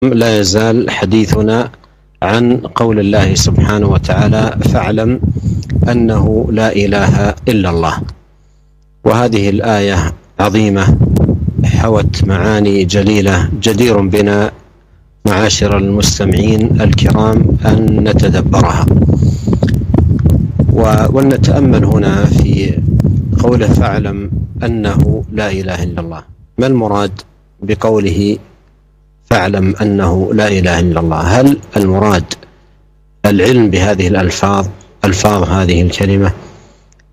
لا يزال حديثنا عن قول الله سبحانه وتعالى: فاعلم أنه لا إله إلا الله. وهذه الآية عظيمة حوت معاني جليلة جدير بنا معاشر المستمعين الكرام أن نتدبرها ولنتأمل هنا في قوله: فاعلم أنه لا إله إلا الله. ما المراد بقوله فاعلم أنه لا إله إلا الله؟ هل المراد العلم بهذه ألفاظ هذه الكلمة،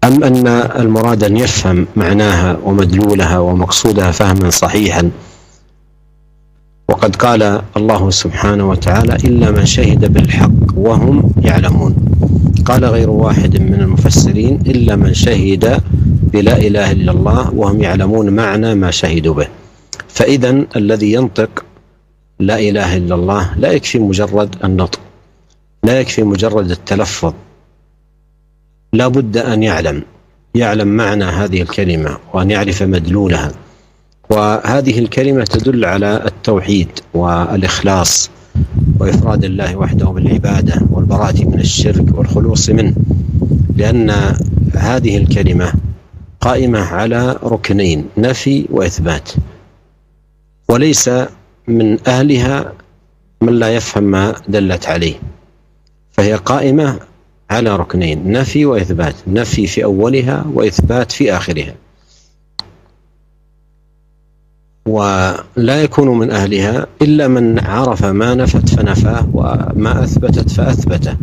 أم أن المراد أن يفهم معناها ومدلولها ومقصودها فهما صحيحا؟ وقد قال الله سبحانه وتعالى: إلا من شهد بالحق وهم يعلمون. قال غير واحد من المفسرين: إلا من شهد بلا إله إلا الله وهم يعلمون معنى ما شهدوا به. فإذا الذي ينطق لا إله إلا الله لا يكفي مجرد النطق، لا يكفي مجرد التلفظ، لا بد أن يعلم معنى هذه الكلمة وأن يعرف مدلولها. وهذه الكلمة تدل على التوحيد والإخلاص وإفراد الله وحده بالعبادة والبراءة من الشرك والخلوص منه، لأن هذه الكلمة قائمة على ركنين: نفي وإثبات، وليس من أهلها من لا يفهم ما دلت عليه. فهي قائمة على ركنين: نفي وإثبات، نفي في أولها وإثبات في آخرها. ولا يكون من أهلها إلا من عرف ما نفت فنفاه وما أثبتت فأثبته،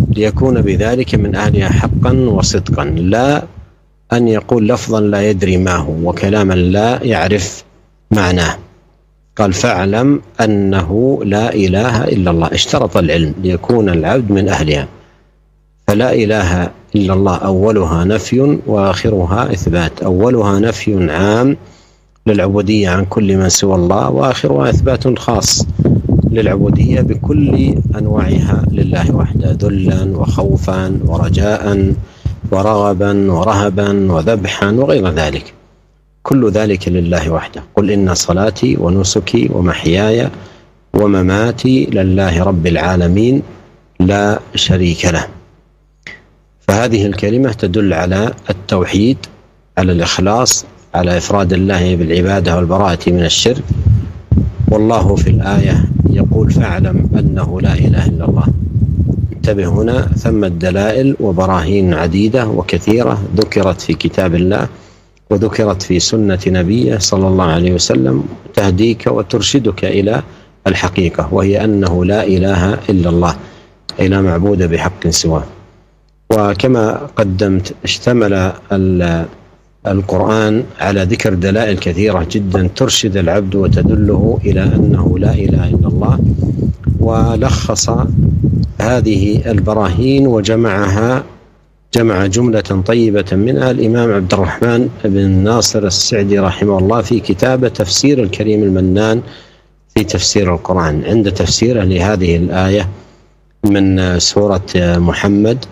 ليكون بذلك من أهلها حقا وصدقا، لا أن يقول لفظا لا يدري ما هو وكلاما لا يعرف معناه. قال: فاعلم أنه لا إله إلا الله. اشترط العلم ليكون العبد من أهلها. فلا إله إلا الله أولها نفي وآخرها إثبات. أولها نفي عام للعبودية عن كل من سوى الله، وآخرها إثبات خاص للعبودية بكل أنواعها لله وحده: ذلا وخوفا ورجاء ورغبا ورهبا وذبحا وغير ذلك. كل ذلك لله وحده. قل إن صلاتي ونسكي ومحياي ومماتي لله رب العالمين لا شريك له. فهذه الكلمة تدل على التوحيد، على الإخلاص، على إفراد الله بالعبادة والبراءة من الشرك. والله في الآية يقول: فاعلم أنه لا إله إلا الله. انتبه، هنا ثم الدلائل وبراهين عديدة وكثيرة ذكرت في كتاب الله وذكرت في سنة نبيه صلى الله عليه وسلم تهديك وترشدك إلى الحقيقة، وهي أنه لا إله إلا الله، أي لا معبود بحق سواه. وكما قدمت اشتمل القرآن على ذكر دلائل كثيرة جدا ترشد العبد وتدله إلى أنه لا إله إلا الله، ولخص هذه البراهين جمع جملة طيبة منها الإمام عبد الرحمن بن ناصر السعدي رحمه الله في كتاب تفسير الكريم المنان في تفسير القرآن، عند تفسيره لهذه الآية من سورة محمد.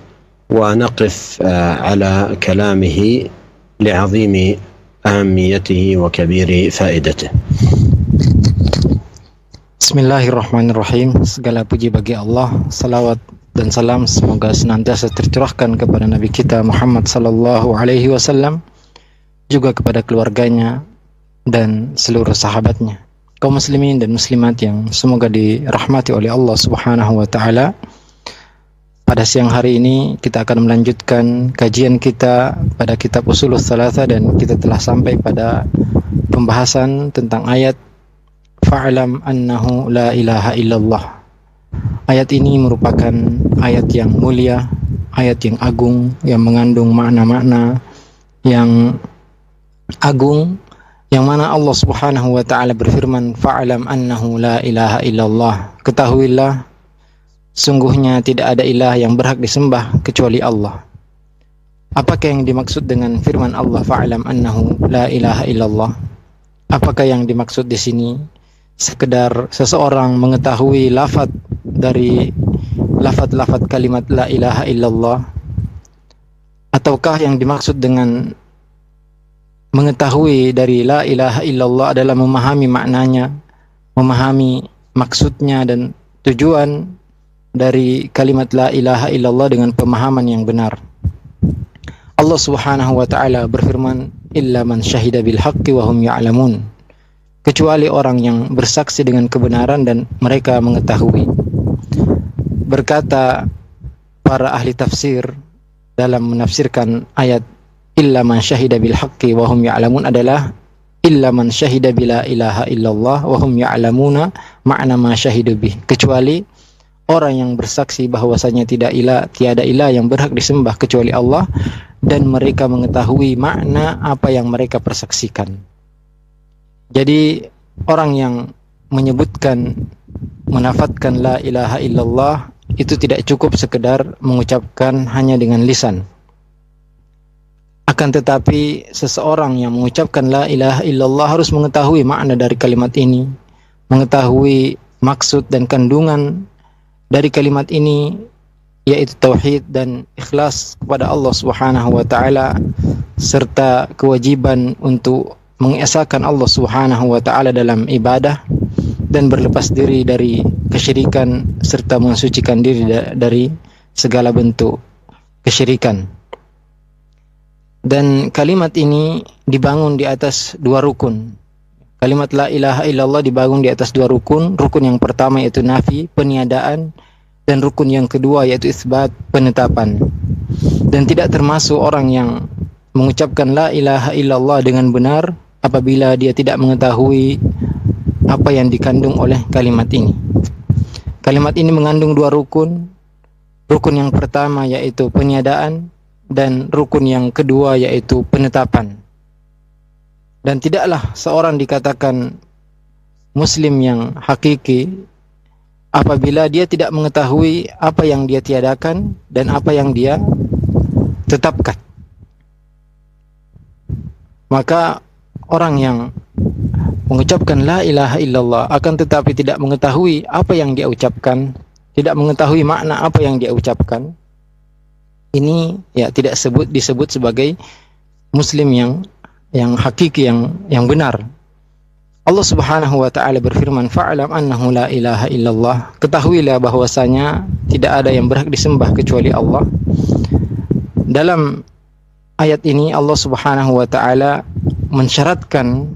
ونقف على كلامه لعظيم أهميته وكبير فائدته. Bismillahirrahmanirrahim. Segala puji bagi Allah, salawat dan salam semoga senantiasa tercurahkan kepada Nabi kita Muhammad sallallahu alaihi wasallam, juga kepada keluarganya dan seluruh sahabatnya. Kaum muslimin dan muslimat yang semoga dirahmati oleh Allah Subhanahu wa taala. Pada siang hari ini kita akan melanjutkan kajian kita pada kitab Ushulus Tsalatsa, dan kita telah sampai pada pembahasan tentang ayat fa'lam annahu la ilaha illallah. Ayat ini merupakan ayat yang mulia, ayat yang agung, yang mengandung makna-makna yang agung, yang mana Allah Subhanahu wa taala berfirman, fa'lam annahu la ilaha illallah. Ketahuilah sungguhnya tidak ada ilah yang berhak disembah kecuali Allah. Apakah yang dimaksud dengan firman Allah fa'lam annahu la ilaha illallah? Apakah yang dimaksud di sini sekedar seseorang mengetahui lafaz dari lafaz kalimat la ilaha illallah, ataukah yang dimaksud dengan mengetahui dari la ilaha illallah adalah memahami maknanya, memahami maksudnya dan tujuan dari kalimat la ilaha illallah dengan pemahaman yang benar. Allah Subhanahu wa taala berfirman, illa man syahida bil haqqi wa hum ya'lamun, kecuali orang yang bersaksi dengan kebenaran dan mereka mengetahui. Berkata para ahli tafsir dalam menafsirkan ayat illa man syahida bil haqqi wa hum ya'lamun adalah illa man syahida bila ilaha illallah wa hum ya'lamuna ma'na ma syahidu bih, kecuali orang yang bersaksi bahwasanya tiada ilah yang berhak disembah kecuali Allah dan mereka mengetahui makna apa yang mereka persaksikan. Jadi orang yang menyebutkan, menafatkan la ilaha illallah itu tidak cukup sekedar mengucapkan hanya dengan lisan. Akan tetapi seseorang yang mengucapkan la ilaha illallah harus mengetahui makna dari kalimat ini, mengetahui maksud dan kandungan dari kalimat ini, yaitu tauhid dan ikhlas kepada Allah Subhanahu wa taala serta kewajiban untuk mengesahkan Allah Subhanahu wa taala dalam ibadah dan berlepas diri dari kesyirikan serta mensucikan diri dari segala bentuk kesyirikan. Dan kalimat ini dibangun di atas dua rukun. Kalimat la ilaha illallah dibangun di atas dua rukun. Rukun yang pertama yaitu nafi, peniadaan, dan rukun yang kedua yaitu isbat, penetapan. Dan tidak termasuk orang yang mengucapkan la ilaha illallah dengan benar apabila dia tidak mengetahui apa yang dikandung oleh kalimat ini. Kalimat ini mengandung dua rukun. Rukun yang pertama yaitu peniadaan dan rukun yang kedua yaitu penetapan. Dan tidaklah seorang dikatakan muslim yang hakiki apabila dia tidak mengetahui apa yang dia tiadakan dan apa yang dia tetapkan. Maka orang yang mengucapkan la ilaha illallah akan tetapi tidak mengetahui apa yang dia ucapkan, tidak mengetahui makna apa yang dia ucapkan, ini ya tidak disebut sebagai muslim yang hakiki, yang benar. Allah Subhanahu wa taala berfirman, fa'lam annahu la ilaha illallah, ketahuilah bahwasanya tidak ada yang berhak disembah kecuali Allah. Dalam ayat ini Allah Subhanahu wa taala mensyaratkan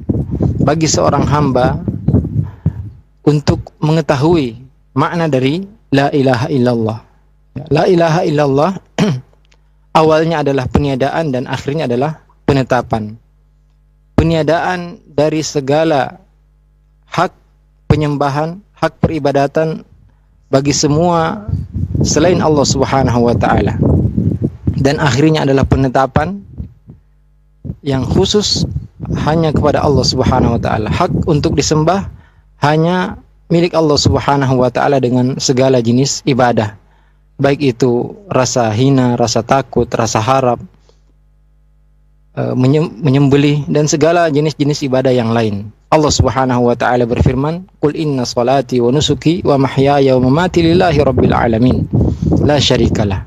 bagi seorang hamba untuk mengetahui makna dari la ilaha illallah. La ilaha illallah awalnya adalah peniadaan dan akhirnya adalah penetapan. Peniadaan dari segala hak penyembahan, hak peribadatan bagi semua selain Allah Subhanahu wa taala. Dan akhirnya adalah penetapan yang khusus hanya kepada Allah Subhanahu wa taala. Hak untuk disembah hanya milik Allah Subhanahu wa taala dengan segala jenis ibadah. Baik itu rasa hina, rasa takut, rasa harap, menyembelih dan segala jenis-jenis ibadah yang lain. Allah Subhanahu wa taala berfirman, "Qul inna salati wa nusuki wa mahyaya wa mamati lillahi rabbil alamin, la syarikalah."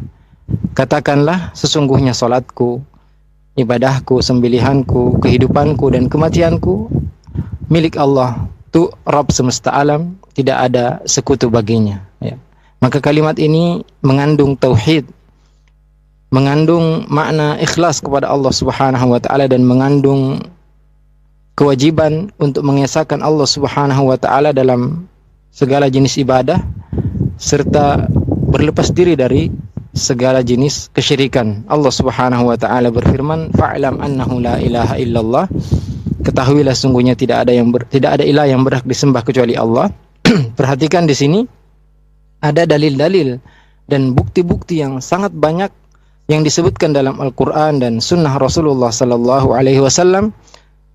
Katakanlah, sesungguhnya salatku, ibadahku, sembelihanku, kehidupanku dan kematianku milik Allah, tu Rabb semesta alam, tidak ada sekutu baginya, ya. Maka kalimat ini mengandung tauhid, mengandung makna ikhlas kepada Allah Subhanahu wa taala dan mengandung kewajiban untuk mengesahkan Allah Subhanahu wa taala dalam segala jenis ibadah serta berlepas diri dari segala jenis kesyirikan. Allah Subhanahu wa taala berfirman, fa'lam annahu la ilaha illallah, ketahuilah sungguhnya tidak ada ilah yang berhak disembah kecuali Allah. Perhatikan di sini ada dalil-dalil dan bukti-bukti yang sangat banyak yang disebutkan dalam Al-Quran dan Sunnah Rasulullah Sallallahu Alaihi Wasallam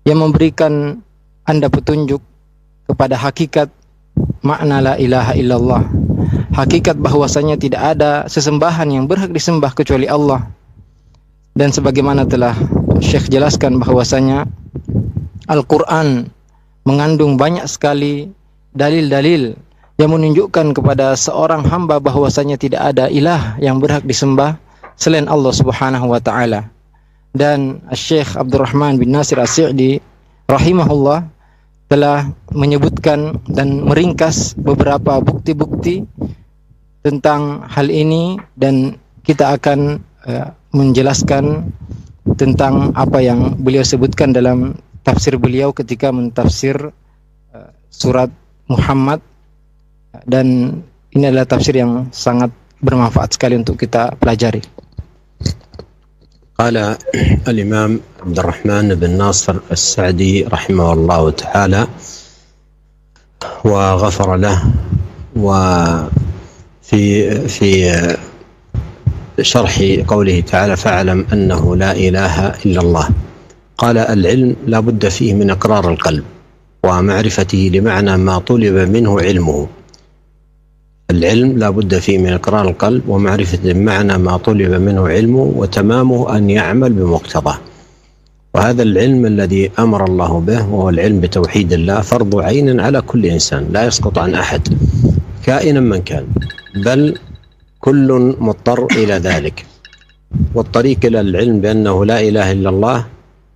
yang memberikan Anda petunjuk kepada hakikat makna la ilaha illallah, hakikat bahwasanya tidak ada sesembahan yang berhak disembah kecuali Allah. Dan sebagaimana telah Syekh jelaskan bahwasanya Al-Quran mengandung banyak sekali dalil-dalil yang menunjukkan kepada seorang hamba bahwasanya tidak ada ilah yang berhak disembah selain Allah Subhanahu wa taala. Dan Syekh Abdurrahman bin Nasir As-Sa'di rahimahullah telah menyebutkan dan meringkas beberapa bukti-bukti tentang hal ini, dan kita akan menjelaskan tentang apa yang beliau sebutkan dalam tafsir beliau ketika mentafsir surat Muhammad, dan ini adalah tafsir yang sangat bermanfaat sekali untuk kita pelajari. قال الإمام عبد الرحمن بن ناصر السعدي رحمه الله تعالى وغفر له، وفي شرح قوله تعالى فاعلم أنه لا إله إلا الله، قال العلم لا بد فيه من إقرار القلب ومعرفته لمعنى ما طلب منه علمه. العلم لا بد فيه من إقرار القلب ومعرفة معنى ما طلب منه علمه وتمامه أن يعمل بمقتضاه. وهذا العلم الذي أمر الله به وهو العلم بتوحيد الله فرض عين على كل إنسان، لا يسقط عن أحد كائنا من كان، بل كل مضطر إلى ذلك. والطريق إلى العلم بأنه لا إله إلا الله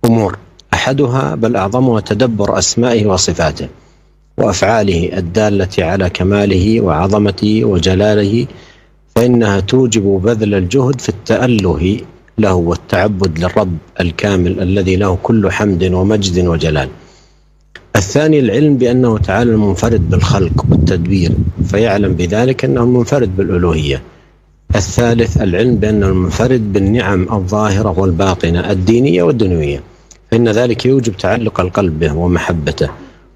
أمور، أحدها بل أعظمها تدبر أسمائه وصفاته وأفعاله الدالة على كماله وعظمته وجلاله، فإنها توجب بذل الجهد في التأله له والتعبد للرب الكامل الذي له كل حمد ومجد وجلال. الثاني العلم بأنه تعالى المنفرد بالخلق والتدبير، فيعلم بذلك أنه المنفرد بالألوهية. الثالث العلم بأنه المنفرد بالنعم الظاهرة والباطنة الدينية والدنيوية، فإن ذلك يوجب تعلق القلب به ومحبته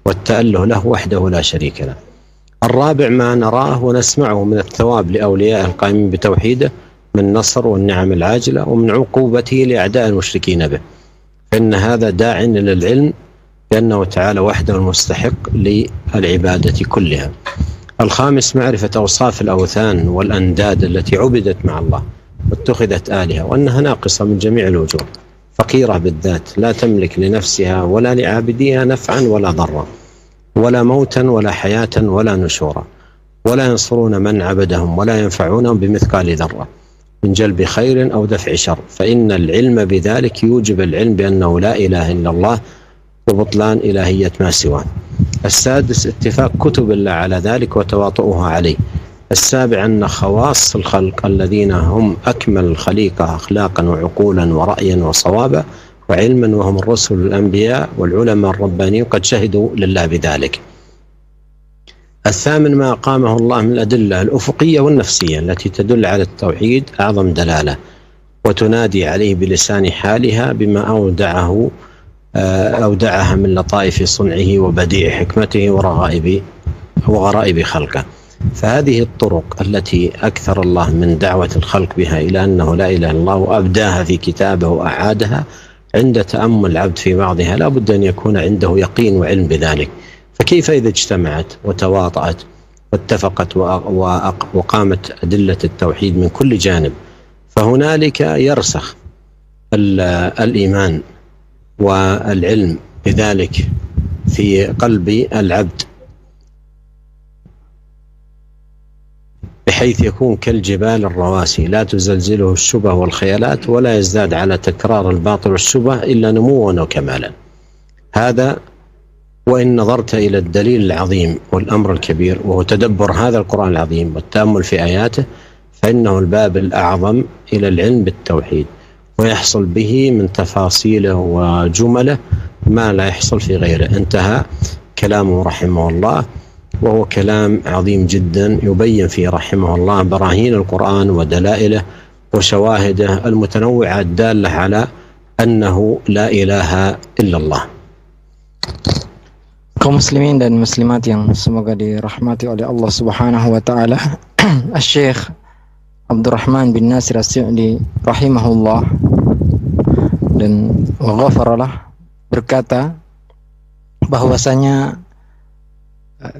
والتأله له وحده لا شريك له. الرابع ما نراه ونسمعه من الثواب لأولياء القائمين بتوحيده من نصر والنعم العاجلة ومن عقوبته لأعداء المشركين به، فإن هذا داع إلى العلم لأنه تعالى وحده المستحق للعبادة كلها. الخامس معرفة أوصاف الأوثان والأنداد التي عبدت مع الله واتخذت آلهة، وأنها ناقصة من جميع الوجوه، فقيرة بالذات، لا تملك لنفسها ولا لعابديها نفعا ولا ضرا ولا موتا ولا حياة ولا نشورا، ولا ينصرون من عبدهم ولا ينفعونهم بمثقال ذرة من جلب خير أو دفع شر، فإن العلم بذلك يوجب العلم بأنه لا إله إلا الله وبطلان إلهية ما سواه. السادس اتفاق كتب الله على ذلك وتواطؤها عليه. السابع أن خواص الخلق الذين هم أكمل الخليقة أخلاقا وعقولا ورأيا وصوابا وعلما وهم الرسل الأنبياء والعلماء الربانيين قد شهدوا لله بذلك. الثامن ما أقامه الله من الأدلة الأفقية والنفسية التي تدل على التوحيد أعظم دلالة وتنادي عليه بلسان حالها بما أودعها من لطائف صنعه وبديع حكمته وغرائب خلقه. فهذه الطرق التي أكثر الله من دعوة الخلق بها إلى أنه لا إله إلا الله وأبداها في كتابه وأعادها، عند تأمل العبد في بعضها لا بد أن يكون عنده يقين وعلم بذلك. فكيف إذا اجتمعت وتواطأت واتفقت وقامت أدلة التوحيد من كل جانب، فهنالك يرسخ الإيمان والعلم بذلك في قلب العبد، بحيث يكون كالجبال الرواسي لا تزلزله الشبه والخيالات ولا يزداد على تكرار الباطل والشبه إلا نموا وكمالا. هذا وإن نظرت إلى الدليل العظيم والأمر الكبير وهو تدبر هذا القرآن العظيم والتأمل في آياته، فإنه الباب الأعظم إلى العلم بالتوحيد، ويحصل به من تفاصيله وجمله ما لا يحصل في غيره. انتهى كلامه رحمه الله، وهو كلام عظيم جدا يبين فيه رحمه الله براهين القرآن ودلائله وشواهده المتنوعة الدالة على أنه لا إله إلا الله. Kaum muslimin dan muslimat yang semoga dirahmati oleh Allah Subhanahu wa taala, Syekh Abdurrahman bin Nasir As-Sa'di rahimahullah dan waghfaralah berkata bahwasanya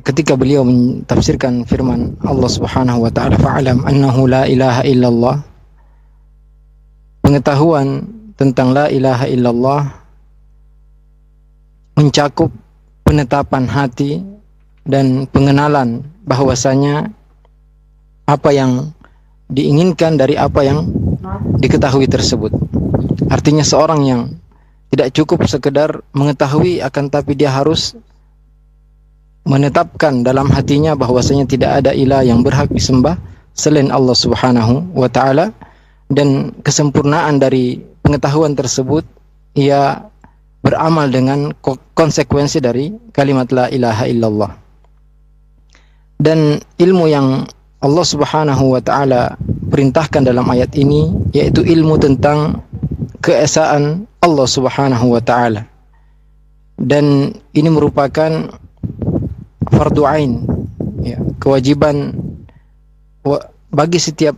ketika beliau mentafsirkan firman Allah Subhanahu wa taala fa'alam annahu la ilaha illallah, pengetahuan tentang la ilaha illallah mencakup penetapan hati dan pengenalan bahwasanya apa yang diinginkan dari apa yang diketahui tersebut. Artinya seorang yang tidak cukup sekedar mengetahui, akan tapi dia harus menetapkan dalam hatinya bahwasanya tidak ada ilah yang berhak disembah selain Allah Subhanahu wa taala, dan kesempurnaan dari pengetahuan tersebut ia beramal dengan konsekuensi dari kalimat la ilaha illallah. Dan ilmu yang Allah Subhanahu wa taala perintahkan dalam ayat ini yaitu ilmu tentang keesaan Allah Subhanahu wa taala. Dan ini merupakan fardu ain, ya, kewajiban bagi setiap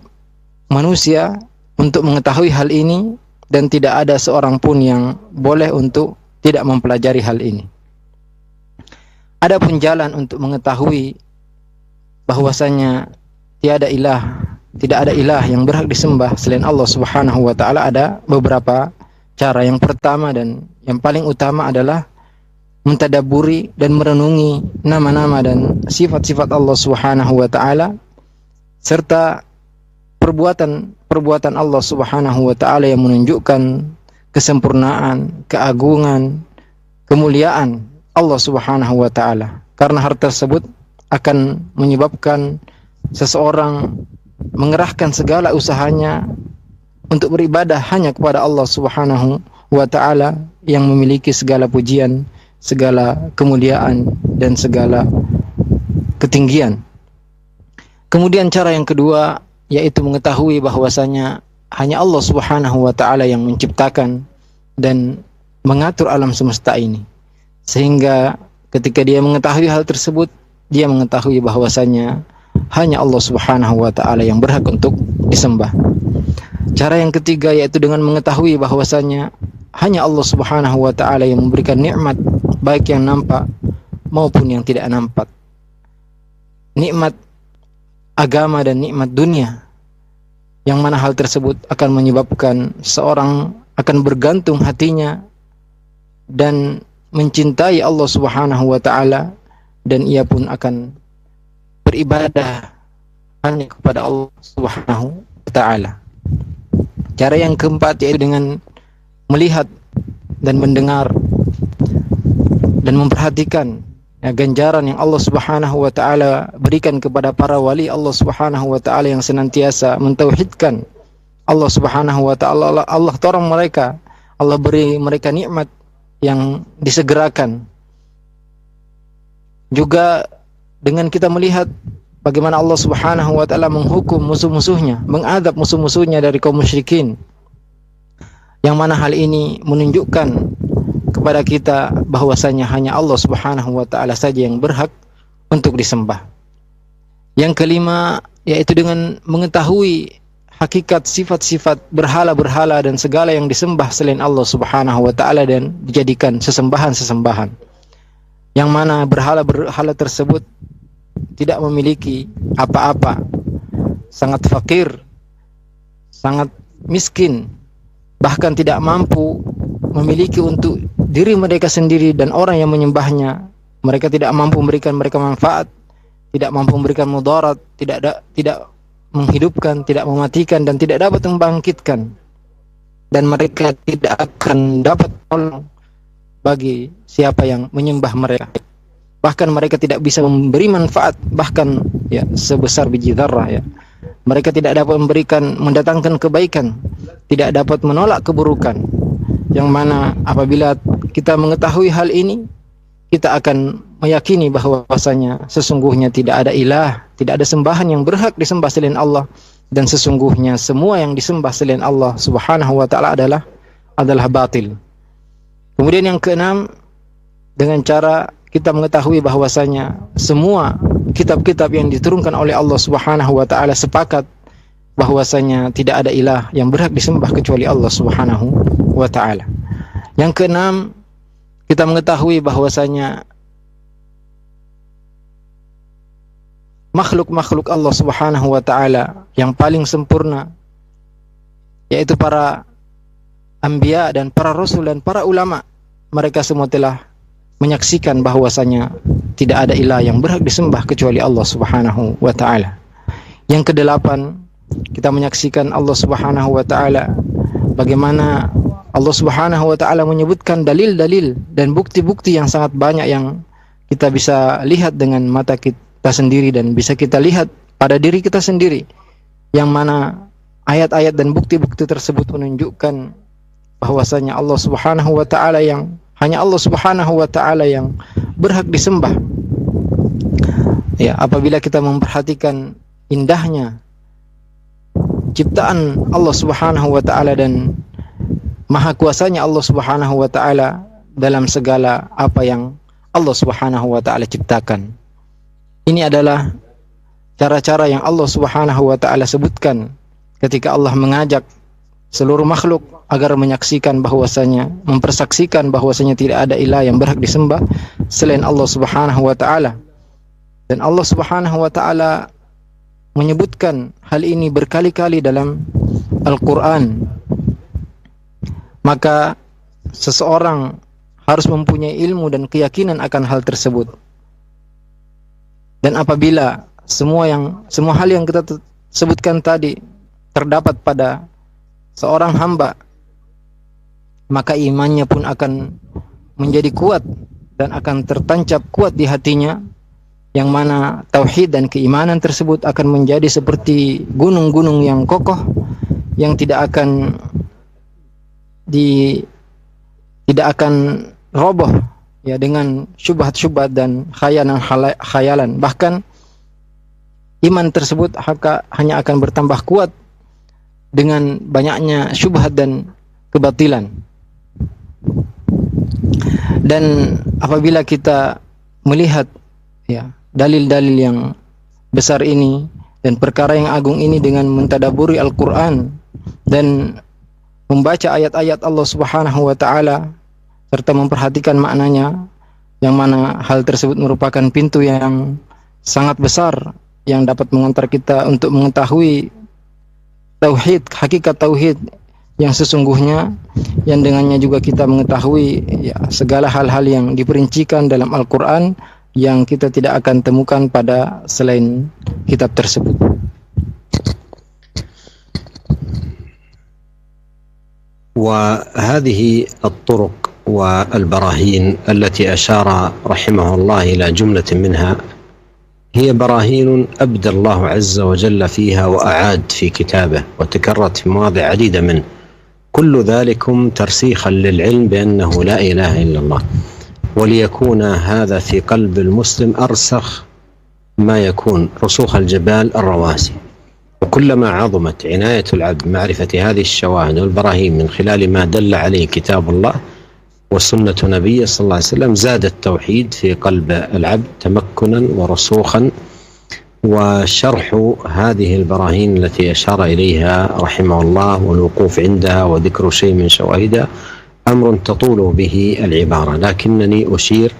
manusia untuk mengetahui hal ini, dan tidak ada seorang pun yang boleh untuk tidak mempelajari hal ini. Adapun jalan untuk mengetahui bahwasanya tidak ada ilah yang berhak disembah selain Allah Subhanahu wa taala, ada beberapa cara. Yang pertama dan yang paling utama adalah mentadabburi dan merenungi nama-nama dan sifat-sifat Allah Subhanahu wa taala, serta perbuatan Allah Subhanahu wa taala yang menunjukkan kesempurnaan, keagungan, kemuliaan Allah Subhanahu wa taala. Karena hal tersebut akan menyebabkan seseorang mengerahkan segala usahanya untuk beribadah hanya kepada Allah Subhanahu wa taala yang memiliki segala pujian, segala kemuliaan, dan segala ketinggian. Kemudian cara yang kedua yaitu mengetahui bahwasanya hanya Allah Subhanahu wa taala yang menciptakan dan mengatur alam semesta ini. Sehingga ketika dia mengetahui hal tersebut, dia mengetahui bahwasanya hanya Allah Subhanahu wa taala yang berhak untuk disembah. Cara yang ketiga yaitu dengan mengetahui bahwasanya hanya Allah Subhanahu wa taala yang memberikan nikmat, baik yang nampak maupun yang tidak nampak. Nikmat agama dan nikmat dunia, yang mana hal tersebut akan menyebabkan seorang akan bergantung hatinya dan mencintai Allah Subhanahu wa taala, dan ia pun akan beribadah hanya kepada Allah Subhanahu wa taala. Cara yang keempat yaitu dengan melihat dan mendengar dan memperhatikan ganjaran yang Allah Subhanahu wa taala berikan kepada para wali Allah Subhanahu wa taala yang senantiasa mentauhidkan Allah Subhanahu wa taala. Allah tolong mereka, Allah beri mereka nikmat yang disegerakan. Juga dengan kita melihat bagaimana Allah Subhanahu wa taala menghukum musuh-musuhnya, mengadab musuh-musuhnya dari kaum musyrikin, yang mana hal ini menunjukkan kepada kita bahwasanya hanya Allah Subhanahu wa taala saja yang berhak untuk disembah. Yang kelima yaitu dengan mengetahui hakikat sifat-sifat berhala-berhala dan segala yang disembah selain Allah Subhanahu wa taala dan dijadikan sesembahan-sesembahan, yang mana berhala-berhala tersebut tidak memiliki apa-apa, sangat fakir, sangat miskin, bahkan tidak mampu memiliki untuk diri mereka sendiri dan orang yang menyembahnya. Mereka tidak mampu memberikan mereka manfaat, tidak mampu memberikan mudarat, tidak menghidupkan, tidak mematikan, dan tidak dapat membangkitkan. Dan mereka tidak akan dapat tolong bagi siapa yang menyembah mereka. Bahkan mereka tidak bisa memberi manfaat, bahkan ya sebesar biji zarrah, ya. Mereka tidak dapat mendatangkan kebaikan, tidak dapat menolak keburukan. Yang mana apabila kita mengetahui hal ini, kita akan meyakini bahwasanya sesungguhnya tidak ada ilah, tidak ada sembahan yang berhak disembah selain Allah, dan sesungguhnya semua yang disembah selain Allah Subhanahu wa taala adalah batil. Kemudian yang keenam, dengan cara kita mengetahui bahwasanya semua kitab-kitab yang diturunkan oleh Allah Subhanahu wa taala sepakat bahwasanya tidak ada ilah yang berhak disembah kecuali Allah Subhanahu wa taala. Yang keenam, kita mengetahui bahwasanya makhluk-makhluk Allah Subhanahu wa taala yang paling sempurna yaitu para anbiya dan para rasul dan para ulama, mereka semua telah menyaksikan bahwasanya tidak ada ilah yang berhak disembah kecuali Allah Subhanahu wa taala. Yang kedelapan, kita menyaksikan Allah Subhanahu wa taala, bagaimana Allah Subhanahu wa taala menyebutkan dalil-dalil dan bukti-bukti yang sangat banyak yang kita bisa lihat dengan mata kita sendiri dan bisa kita lihat pada diri kita sendiri, yang mana ayat-ayat dan bukti-bukti tersebut menunjukkan bahwasanya Allah Subhanahu wa taala yang hanya Allah Subhanahu wa taala yang berhak disembah. Ya, apabila kita memperhatikan indahnya ciptaan Allah Subhanahu wa taala dan maha kuasanya Allah Subhanahu wa taala dalam segala apa yang Allah Subhanahu wa taala ciptakan. Ini adalah cara-cara yang Allah Subhanahu wa taala sebutkan ketika Allah mengajak seluruh makhluk agar menyaksikan bahwasanya, mempersaksikan bahwasanya tidak ada ilah yang berhak disembah selain Allah Subhanahu wa taala. Dan Allah Subhanahu wa taala menyebutkan hal ini berkali-kali dalam Al-Qur'an. Maka seseorang harus mempunyai ilmu dan keyakinan akan hal tersebut. Dan apabila semua hal yang kita sebutkan tadi terdapat pada seorang hamba, maka imannya pun akan menjadi kuat dan akan tertancap kuat di hatinya, yang mana tauhid dan keimanan tersebut akan menjadi seperti gunung-gunung yang kokoh yang tidak akan roboh ya dengan syubhat-syubhat dan khayalan. Bahkan iman tersebut hanya akan bertambah kuat dengan banyaknya syubhat dan kebatilan. Dan apabila kita melihat ya dalil-dalil yang besar ini dan perkara yang agung ini dengan mentadaburi Al-Qur'an dan membaca ayat-ayat Allah Subhanahu wa taala serta memperhatikan maknanya, yang mana hal tersebut merupakan pintu yang sangat besar yang dapat mengantar kita untuk mengetahui tauhid, hakikat tauhid yang sesungguhnya, yang dengannya juga kita mengetahui ya segala hal-hal yang diperincikan dalam Al-Qur'an yang kita tidak akan temukan pada selain kitab tersebut. وهذه الطرق والبراهين التي أشار رحمه الله إلى جملة منها هي براهين أبدى الله عز وجل فيها وأعاد في كتابه وتكررت في مواضع عديدة منه، كل ذلكم ترسيخا للعلم بأنه لا إله إلا الله، وليكون هذا في قلب المسلم أرسخ ما يكون رسوخ الجبال الرواسي. وكلما عظمت عناية العبد معرفة هذه الشواهد والبراهين من خلال ما دل عليه كتاب الله وسنة نبيه صلى الله عليه وسلم زاد التوحيد في قلب العبد تمكنا ورسوخا. وشرح هذه البراهين التي أشار إليها رحمه الله والوقوف عندها وذكر شيء من شواهدها أمر تطول به العبارة، لكنني أشير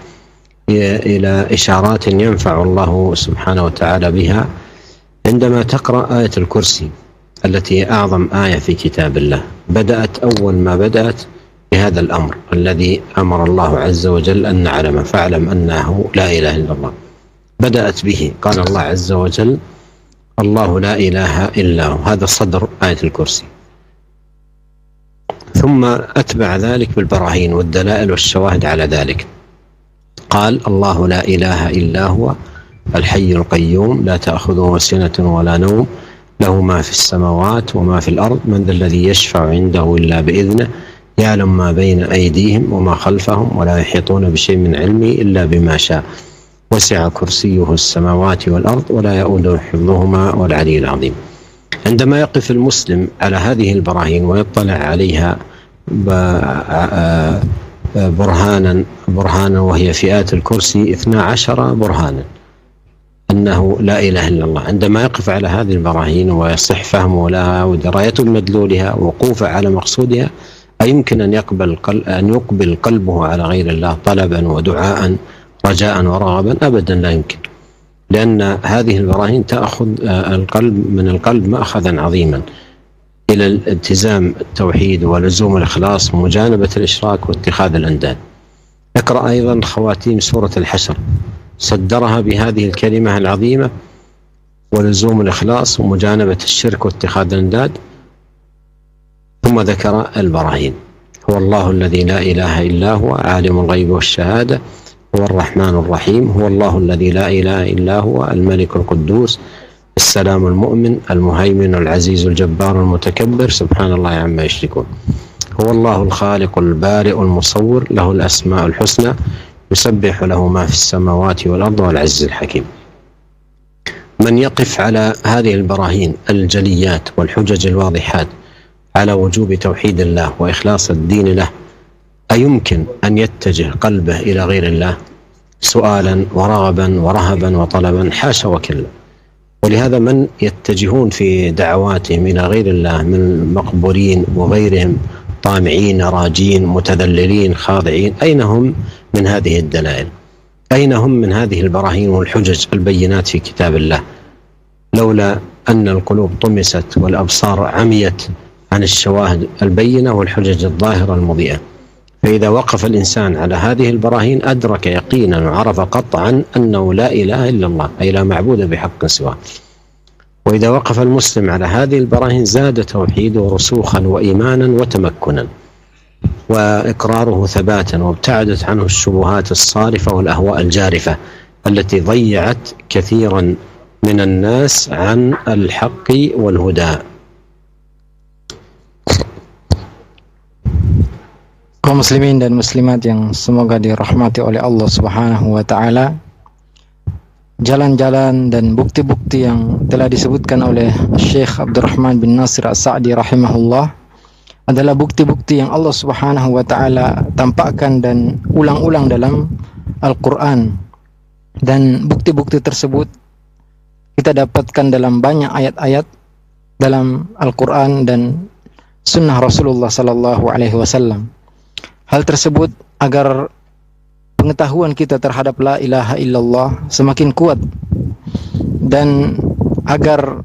إلى إشارات ينفع الله سبحانه وتعالى بها عندما تقرأ آية الكرسي التي هي أعظم آية في كتاب الله. بدأت أول ما بدأت بهذا الأمر الذي أمر الله عز وجل أن نعلم، فاعلم أنه لا إله إلا الله. بدأت به، قال الله عز وجل الله لا إله إلا هو، هذا صدر آية الكرسي. ثم أتبع ذلك بالبراهين والدلائل والشواهد على ذلك. قال الله لا إله إلا هو الحي القيوم لا تأخذه سنة ولا نوم له ما في السماوات وما في الأرض من ذا الذي يشفع عنده إلا بإذنه يعلم ما بين أيديهم وما خلفهم ولا يحيطون بشيء من علمه إلا بما شاء وسع كرسيه السماوات والأرض ولا يؤوده حفظهما والعلي العظيم. عندما يقف المسلم على هذه البراهين ويطلع عليها برهانا وهي في آية الكرسي 12 برهانا أنه لا إله إلا الله، عندما يقف على هذه البراهين ويصح فهمه لها ودرايته بمدلولها ووقوفه على مقصودها، أيمكن أن يقبل قلبه على غير الله طلبا ودعاء رجاء ورغبا؟ أبدا لا يمكن، لأن هذه البراهين تأخذ من القلب مأخذا عظيما إلى الالتزام التوحيد ولزوم الإخلاص ومجانبة الإشراك واتخاذ الأنداد. اقرأ أيضا خواتيم سورة الحشر، صدرها بهذه الكلمة العظيمة ولزوم الإخلاص ومجانبة الشرك واتخاذ الأنداد، ثم ذكر البراهين. هو الله الذي لا إله إلا هو عالم الغيب والشهادة هو الرحمن الرحيم، هو الله الذي لا إله إلا هو الملك القدوس السلام المؤمن المهيمن العزيز الجبار المتكبر سبحان الله عما يشركون. هو الله الخالق البارئ المصور له الأسماء الحسنى يسبح له ما في السماوات والأرض والعزيز الحكيم. من يقف على هذه البراهين الجليات والحجج الواضحات على وجوب توحيد الله وإخلاص الدين له، أيمكن أن يتجه قلبه إلى غير الله سؤالا ورغبا ورهبا وطلبا؟ حاشا وكلا. ولهذا من يتجهون في دعواتهم إلى غير الله من مقبورين وغيرهم طامعين راجين متذللين خاضعين، أين هم من هذه الدلائل؟ أين هم من هذه البراهين والحجج البينات في كتاب الله؟ لولا أن القلوب طمست والأبصار عميت عن الشواهد البينة والحجج الظاهرة المضيئة. فإذا وقف الإنسان على هذه البراهين أدرك يقينا وعرف قطعا أنه لا إله إلا الله، أي لا معبود بحق سواه. وإذا وقف المسلم على هذه البراهين زاد توحيده رسوخا وإيمانا وتمكنا وإقراره ثباتا، وابتعدت عنه الشبهات الصارفة والأهواء الجارفة التي ضيعت كثيرا من الناس عن الحق والهدى. Kaum muslimin dan muslimat yang semoga dirahmati oleh Allah Subhanahu wa taala, jalan-jalan dan bukti-bukti yang telah disebutkan oleh Syekh Abdurrahman bin Nasir As-Sa'di rahimahullah adalah bukti-bukti yang Allah Subhanahu wa taala tampakkan dan ulang-ulang dalam Al-Qur'an. Dan bukti-bukti tersebut kita dapatkan dalam banyak ayat-ayat dalam Al-Qur'an dan sunnah Rasulullah sallallahu alaihi wasallam. Hal tersebut agar pengetahuan kita terhadap la ilaha illallah semakin kuat, dan agar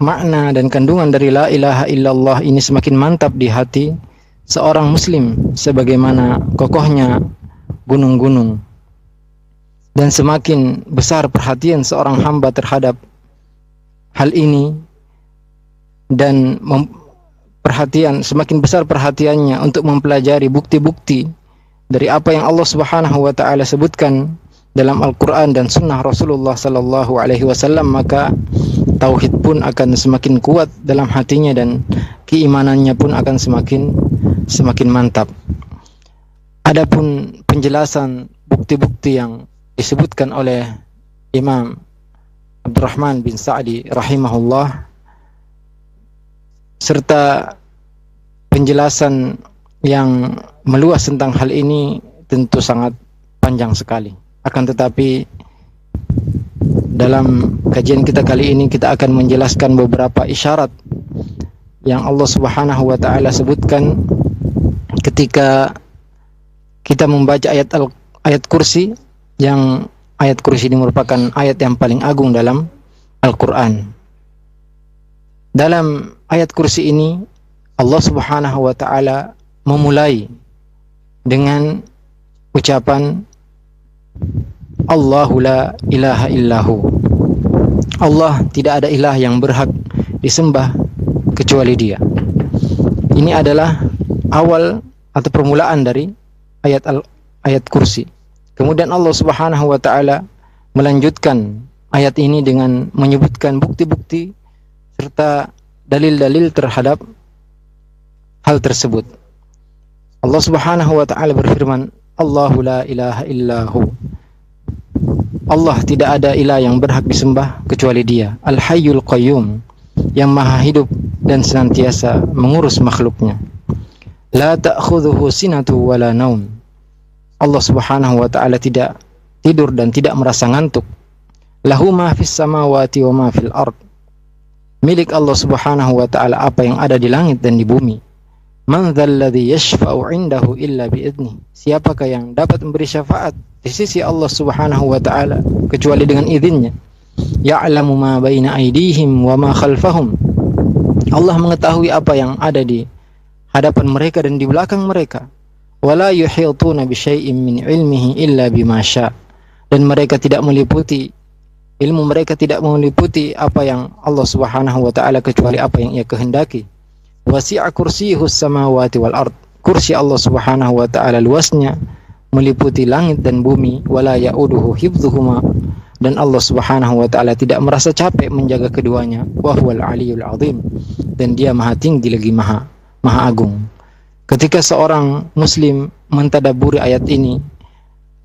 makna dan kandungan dari la ilaha illallah ini semakin mantap di hati seorang muslim sebagaimana kokohnya gunung-gunung, dan semakin besar perhatian seorang hamba terhadap hal ini, dan semakin besar perhatiannya untuk mempelajari bukti-bukti dari apa yang Allah Subhanahu wa taala sebutkan dalam Al-Qur'an dan sunnah Rasulullah sallallahu alaihi wasallam, maka tauhid pun akan semakin kuat dalam hatinya dan keimanannya pun akan semakin mantap. Adapun penjelasan bukti-bukti yang disebutkan oleh Imam Abdurrahman bin Sa'di rahimahullah serta penjelasan yang meluas tentang hal ini tentu sangat panjang sekali. Akan tetapi dalam kajian kita kali ini kita akan menjelaskan beberapa isyarat yang Allah Subhanahu wa taala sebutkan ketika kita membaca ayat kursi, yang ayat kursi ini merupakan ayat yang paling agung dalam Al-Qur'an. Dalam ayat kursi ini Allah Subhanahu wa taala memulai dengan ucapan Allahu la ilaha illahu. Allah tidak ada ilah yang berhak disembah kecuali Dia. Ini adalah awal atau permulaan dari ayat kursi. Kemudian Allah Subhanahu wa taala melanjutkan ayat ini dengan menyebutkan bukti-bukti serta dalil-dalil terhadap hal tersebut. Allah Subhanahu wa taala berfirman, Allahu la ilaha illahu. Allah tidak ada ilah yang berhak disembah kecuali Dia. Al-Hayyul Qayyum, yang maha hidup dan senantiasa mengurus makhluknya. La ta'khudhuhu sinatu wala naum. Allah Subhanahu wa taala tidak tidur dan tidak merasa ngantuk. Lahu ma fis samawati wa ma fil ard. Milik Allah Subhanahu wa taala apa yang ada di langit dan di bumi. Man dzalladzi yashfa'u 'indahu illa bi'idnih. Siapakah yang dapat memberi syafaat di sisi Allah Subhanahu wa taala kecuali dengan izinnya. Ya'lamu ma baina aydihim wa ma khalfahum. Allah mengetahui apa yang ada di hadapan mereka dan di belakang mereka. Wala yuhituna bi syai'in min 'ilmihi illa bima syaa. Dan mereka tidak meliputi ilmu mereka tidak meliputi apa yang Allah Subhanahu wa taala kecuali apa yang Ia kehendaki. Wasi'a kursiyyuhus samawati wal ard. Kursi Allah Subhanahu wa taala luasnya meliputi langit dan bumi, wala ya'uduhu hifdzuhuma, dan Allah Subhanahu wa taala tidak merasa capek menjaga keduanya, wa huwal aliyul azim, dan dia maha tinggi lagi maha agung. Ketika seorang muslim mentadabburi ayat ini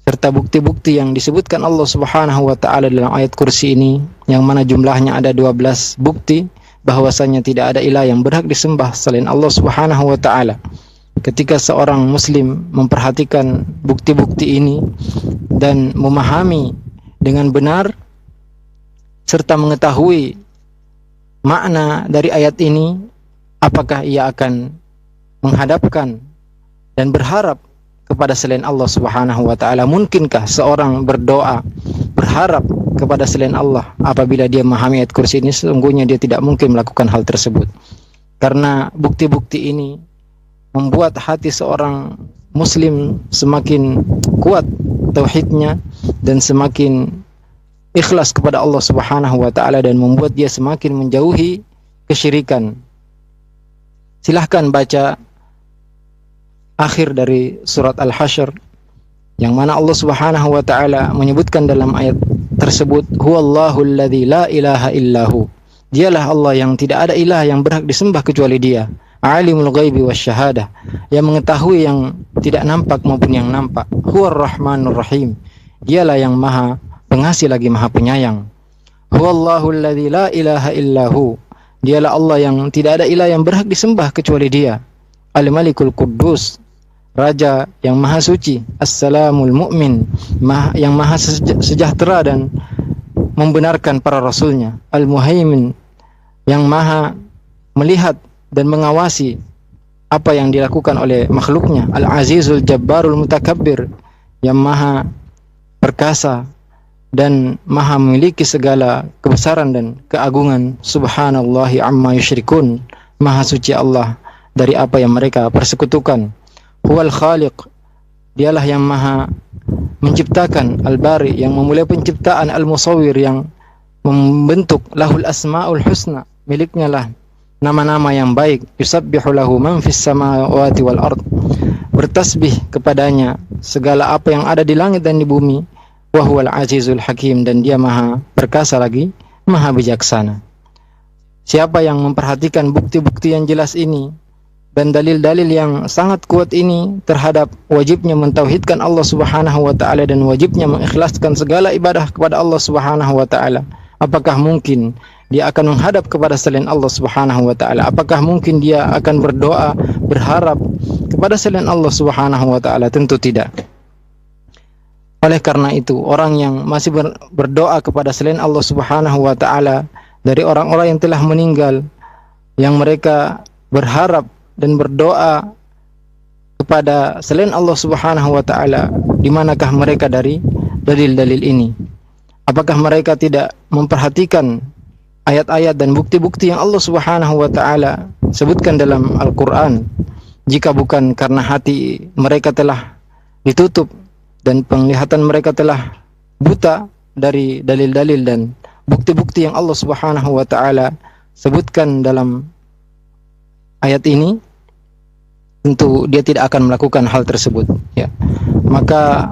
serta bukti-bukti yang disebutkan Allah Subhanahu wa taala dalam ayat kursi ini, yang mana jumlahnya ada 12 bukti bahwasanya tidak ada ilah yang berhak disembah selain Allah Subhanahu wa taala. Ketika seorang muslim memperhatikan bukti-bukti ini dan memahami dengan benar serta mengetahui makna dari ayat ini, apakah ia akan menghadapkan dan berharap kepada selain Allah Subhanahu wa taala? Mungkinkah seorang berdoa berharap kepada selain Allah apabila dia memahami ayat kursi ini? Sesungguhnya dia tidak mungkin melakukan hal tersebut, karena bukti-bukti ini membuat hati seorang muslim semakin kuat tauhidnya dan semakin ikhlas kepada Allah Subhanahu wa taala, dan membuat dia semakin menjauhi kesyirikan. Silahkan baca akhir dari surat Al-Hasyr, yang mana Allah Subhanahu wa taala menyebutkan dalam ayat tersebut, huwallahu alladzi la ilaha illahu, dialah Allah yang tidak ada ilah yang berhak disembah kecuali dia, alimul ghaibi wasyahadah, yang mengetahui yang tidak nampak maupun yang nampak, huwar rahmanur rahim, dialah yang maha pengasih lagi maha penyayang, huwallahu alladzi la ilaha illahu, dialah Allah yang tidak ada ilah yang berhak disembah kecuali dia, al-malikul quddus, Raja yang maha suci, As-Salamul Mu'min, yang maha sejahtera dan membenarkan para rasulnya, Al-Muhaimin, yang maha melihat dan mengawasi apa yang dilakukan oleh makhluknya, Al-Azizul Jabbarul Mutakabbir, yang maha perkasa dan maha memiliki segala kebesaran dan keagungan. Subhanallahi amma yusyrikun, maha suci Allah dari apa yang mereka persekutukan. Huwal khaliq, dialah yang maha menciptakan, al-bari, yang memulai penciptaan, al-musawwir, yang membentuk, lahul asmaul husna, miliknya lah nama-nama yang baik, yusabbihu lahu man fis samawati wal ard, bertasbih kepadanya segala apa yang ada di langit dan di bumi, wa huwal azizul hakim, dan dia maha perkasa lagi maha bijaksana. Siapa yang memperhatikan bukti-bukti yang jelas ini dan dalil-dalil yang sangat kuat ini terhadap wajibnya mentauhidkan Allah Subhanahu wa taala dan wajibnya mengikhlaskan segala ibadah kepada Allah Subhanahu wa taala, apakah mungkin dia akan menghadap kepada selain Allah Subhanahu wa taala? Apakah mungkin dia akan berdoa berharap kepada selain Allah Subhanahu wa taala? Tentu tidak. Oleh karena itu, orang yang masih berdoa kepada selain Allah Subhanahu wa taala dari orang-orang yang telah meninggal, yang mereka berharap dan berdoa kepada selain Allah Subhanahu wa taala, di manakah mereka dari dalil-dalil ini? Apakah mereka tidak memperhatikan ayat-ayat dan bukti-bukti yang Allah Subhanahu wa taala sebutkan dalam Al-Qur'an? Jika bukan karena hati mereka telah ditutup dan penglihatan mereka telah buta dari dalil-dalil dan bukti-bukti yang Allah Subhanahu wa taala sebutkan dalam ayat ini, tentu dia tidak akan melakukan hal tersebut, ya. Maka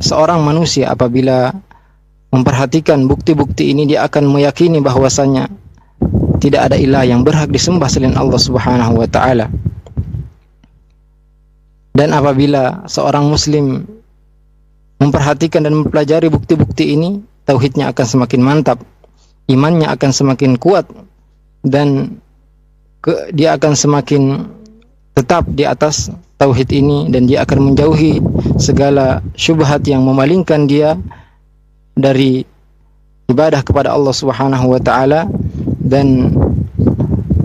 seorang manusia apabila memperhatikan bukti-bukti ini, dia akan meyakini bahwasanya tidak ada ilah yang berhak disembah selain Allah Subhanahu wa taala. Dan apabila seorang muslim memperhatikan dan mempelajari bukti-bukti ini, tauhidnya akan semakin mantap, imannya akan semakin kuat, dan dia akan semakin tetap di atas tauhid ini, dan dia akan menjauhi segala syubhat yang memalingkan dia dari ibadah kepada Allah Subhanahu wa taala, dan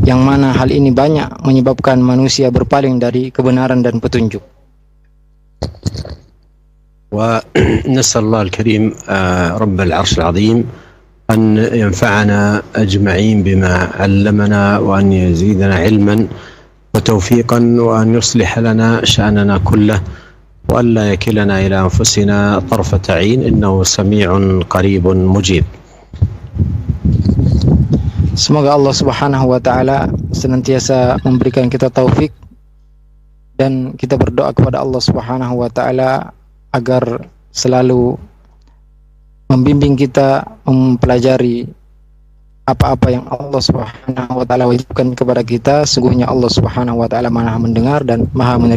yang mana hal ini banyak menyebabkan manusia berpaling dari kebenaran dan petunjuk. ونسأل الله الكريم رب العرش العظيم أن ينفعنا أجمعين بما علمنا وأن يزيدنا علما وتوفيقا وأن يصلح لنا شأننا كله وأن لا يكلنا إلى أنفسنا طرفة عين إنه سميع قريب مجيب. Semoga Allah Subhanahu wa taala senantiasa memberikan kita taufik, dan kita berdoa kepada Allah Subhanahu wa taala agar selalu membimbing kita mempelajari apa-apa yang Allah Subhanahu wa taala wajibkan kepada kita. Sungguhnya Allah Subhanahu wa taala Maha mendengar dan Maha menerima